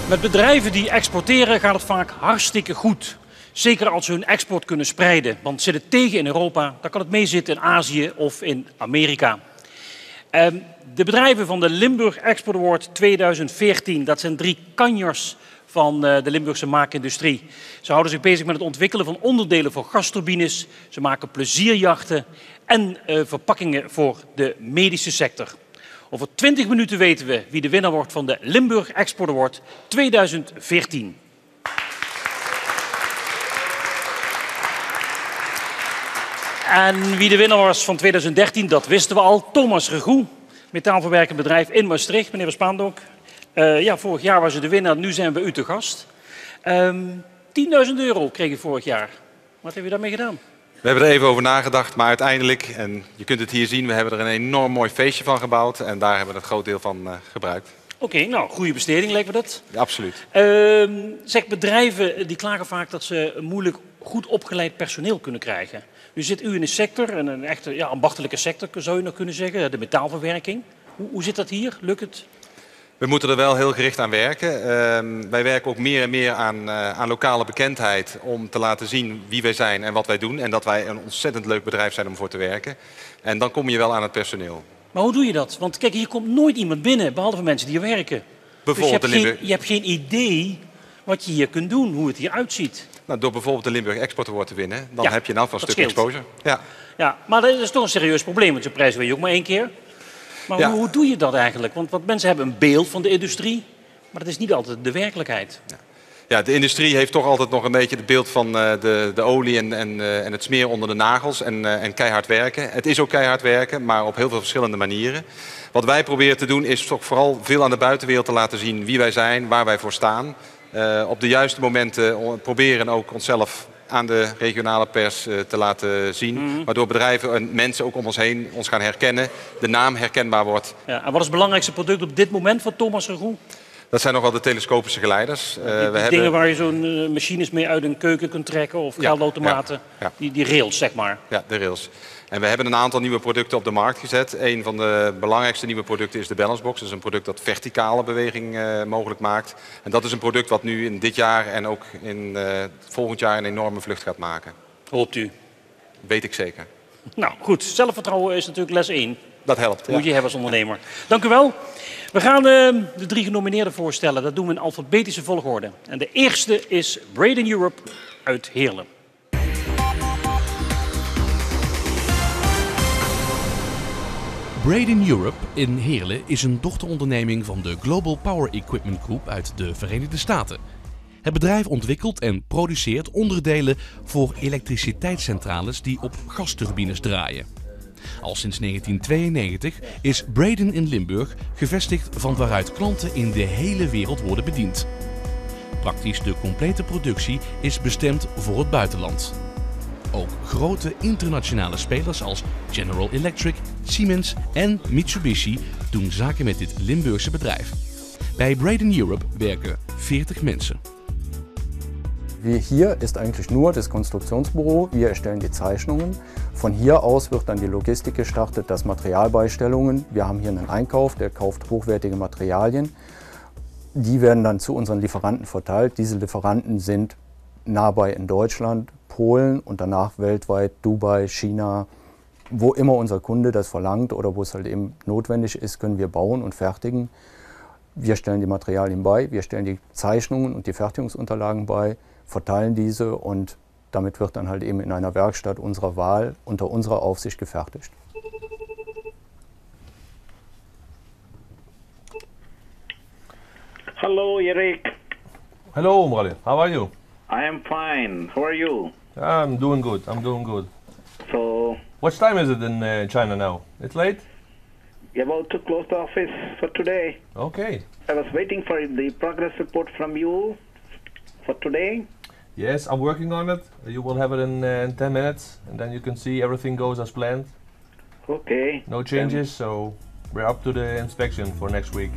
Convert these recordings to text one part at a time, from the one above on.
Met bedrijven die exporteren gaat het vaak hartstikke goed. Zeker als ze hun export kunnen spreiden. Want zit het tegen in Europa, dan kan het meezitten in Azië of in Amerika. De bedrijven van de Limburg Export Award 2014, dat zijn 3 kanjers van de Limburgse maakindustrie. Ze houden zich bezig met het ontwikkelen van onderdelen voor gasturbines. Ze maken plezierjachten en verpakkingen voor de medische sector. Over 20 minuten weten we wie de winnaar wordt van de Limburg Export Award 2014. En wie de winnaar was van 2013, dat wisten we al. Thomas Regoe, metaalverwerkend bedrijf in Maastricht. Meneer Spaandonk, vorig jaar was u de winnaar, nu zijn we u te gast. 10.000 euro kreeg u vorig jaar. Wat heeft u daarmee gedaan? We hebben er even over nagedacht, maar uiteindelijk, en je kunt het hier zien, we hebben er een enorm mooi feestje van gebouwd en daar hebben we het groot deel van gebruikt. Oké, nou, goede besteding lijkt me dat. Ja, absoluut. Zeg, bedrijven die klagen vaak dat ze moeilijk goed opgeleid personeel kunnen krijgen. Nu zit u in een sector, een echte ambachtelijke sector zou je nog kunnen zeggen, de metaalverwerking. Hoe zit dat hier? Lukt het? We moeten er wel heel gericht aan werken. Wij werken ook meer en meer aan lokale bekendheid om te laten zien wie wij zijn en wat wij doen. En dat wij een ontzettend leuk bedrijf zijn om voor te werken. En dan kom je wel aan het personeel. Maar hoe doe je dat? Want kijk, hier komt nooit iemand binnen, behalve mensen die hier werken. Bijvoorbeeld dus je hebt geen idee wat je hier kunt doen, hoe het hier uitziet. Nou, door bijvoorbeeld de Limburg Export Award te winnen, dan heb je in elk geval een stuk exposure. Ja, maar dat is toch een serieus probleem, want zo'n prijs win je ook maar 1 keer. Maar hoe doe je dat eigenlijk? Want mensen hebben een beeld van de industrie, maar dat is niet altijd de werkelijkheid. Ja, de industrie heeft toch altijd nog een beetje het beeld van de olie en het smeren onder de nagels en keihard werken. Het is ook keihard werken, maar op heel veel verschillende manieren. Wat wij proberen te doen is toch vooral veel aan de buitenwereld te laten zien wie wij zijn, waar wij voor staan. Op de juiste momenten proberen ook onszelf aan de regionale pers te laten zien. Waardoor bedrijven en mensen ook om ons heen ons gaan herkennen. De naam herkenbaar wordt. Ja, en wat is het belangrijkste product op dit moment van Thomas Regoe? Dat zijn nog wel de telescopische geleiders. Dingen waar je zo'n machines mee uit een keuken kunt trekken of geldautomaten. Die rails, zeg maar. Ja, de rails. En we hebben een aantal nieuwe producten op de markt gezet. Een van de belangrijkste nieuwe producten is de Balance Box. Dat is een product dat verticale beweging mogelijk maakt. En dat is een product wat nu in dit jaar en ook in volgend jaar een enorme vlucht gaat maken. Hoopt u? Weet ik zeker. Nou goed, zelfvertrouwen is natuurlijk les 1. Dat helpt. Moet je hebben als ondernemer. Dank u wel. We gaan de 3 genomineerden voorstellen. Dat doen we in alfabetische volgorde. En de eerste is Braden Europe uit Heerlen. Braden Europe in Heerlen is een dochteronderneming van de Global Power Equipment Group uit de Verenigde Staten. Het bedrijf ontwikkelt en produceert onderdelen voor elektriciteitscentrales die op gasturbines draaien. Al sinds 1992 is Braden in Limburg gevestigd van waaruit klanten in de hele wereld worden bediend. Praktisch de complete productie is bestemd voor het buitenland. Ook grote internationale spelers als General Electric, Siemens en Mitsubishi doen zaken met dit Limburgse bedrijf. Bij Braden Europe werken 40 mensen. Hier ist eigentlich nur das Konstruktionsbüro, wir erstellen die Zeichnungen. Von hier aus wird dann die Logistik gestartet, das Materialbeistellungen. Wir haben hier einen Einkauf, der kauft hochwertige Materialien. Die werden dann zu unseren Lieferanten verteilt. Diese Lieferanten sind nahebei in Deutschland, Polen und danach weltweit Dubai, China. Wo immer unser Kunde das verlangt oder wo es halt eben notwendig ist, können wir bauen und fertigen. Wir stellen die Materialien bei, wir stellen die Zeichnungen und die Fertigungsunterlagen bei, verteilen diese und damit wird dann halt eben in einer Werkstatt unserer Wahl unter unserer Aufsicht gefertigt. Hello, Eric. Hello, Mrali. How are you? I am fine. How are you? I'm doing good. I'm doing good. So, What time is it in China now? It's late? about to close the office for today. Okay. I was waiting for the progress report from you for today. Yes, I'm working on it. You will have it in 10 minutes, and then you can see everything goes as planned. Okay. No changes, so we're up to the inspection for next week.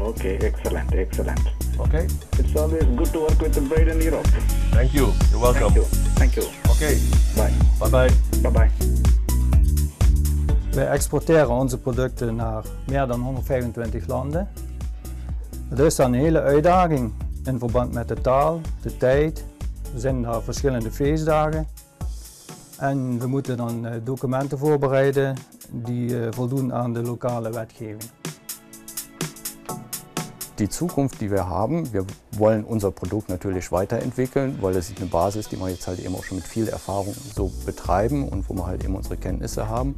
Okay, excellent, excellent. Okay. It's always good to work with the Braden Europe. Thank you. You're welcome. Thank you. Okay. Bye. Bye-bye. Bye-bye. Wij exporteren onze producten naar meer dan 125 landen. Het is dan een hele uitdaging in verband met de taal, de tijd. Er zijn daar verschillende feestdagen. En we moeten dan documenten voorbereiden die voldoen aan de lokale wetgeving. Die Zukunft, die wir haben, wir wollen unser Produkt natürlich weiterentwickeln, weil es ist eine Basis, die wir jetzt halt eben auch schon mit viel Erfahrung so betreiben und wo wir halt eben unsere Kenntnisse haben.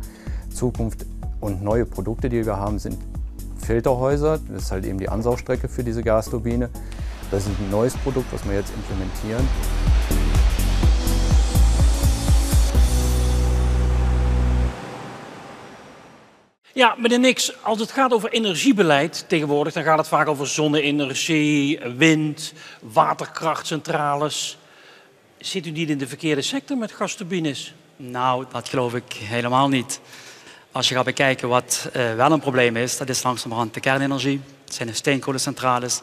Zukunft und neue Produkte, die wir haben, sind Filterhäuser. Das ist halt eben die Ansaugstrecke für diese Gasturbine. Das ist ein neues Produkt, was wir jetzt implementieren. Ja, meneer Nix, als het gaat over energiebeleid tegenwoordig, dan gaat het vaak over zonne-energie, wind, waterkrachtcentrales. Zit u niet in de verkeerde sector met gasturbines? Nou, dat geloof ik helemaal niet. Als je gaat bekijken wat wel een probleem is, dat is langzamerhand de kernenergie. Het zijn de steenkolencentrales.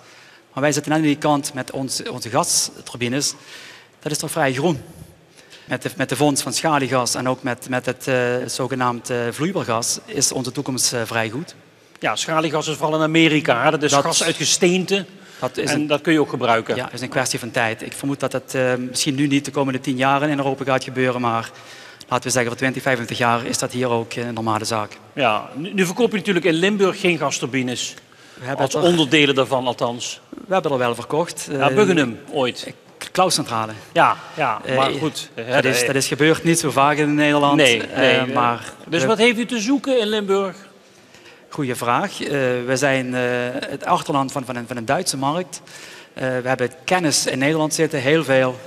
Maar wij zitten net aan die kant met onze gasturbines. Dat is toch vrij groen. Met de vondst van schaliegas en ook met het zogenaamd vloeibaar gas is onze toekomst vrij goed. Ja, schaliegas is vooral in Amerika. Dat is gas uit gesteente. Dat kun je ook gebruiken. Ja, dat is een kwestie van tijd. Ik vermoed dat het misschien nu niet de komende 10 jaar in Europa gaat gebeuren, maar laten we zeggen voor 20, 25 jaar is dat hier ook een normale zaak. Ja, nu verkoop je natuurlijk in Limburg geen gasturbines. Als onderdelen daarvan althans. We hebben er wel verkocht. Ja, Buggenum ooit. Klauscentrale. Ja, maar goed. Dat is gebeurd niet zo vaak in Nederland. Nee. Dus wat heeft u te zoeken in Limburg? Goeie vraag. We zijn het achterland van een Duitse markt. We hebben kennis in Nederland zitten, heel veel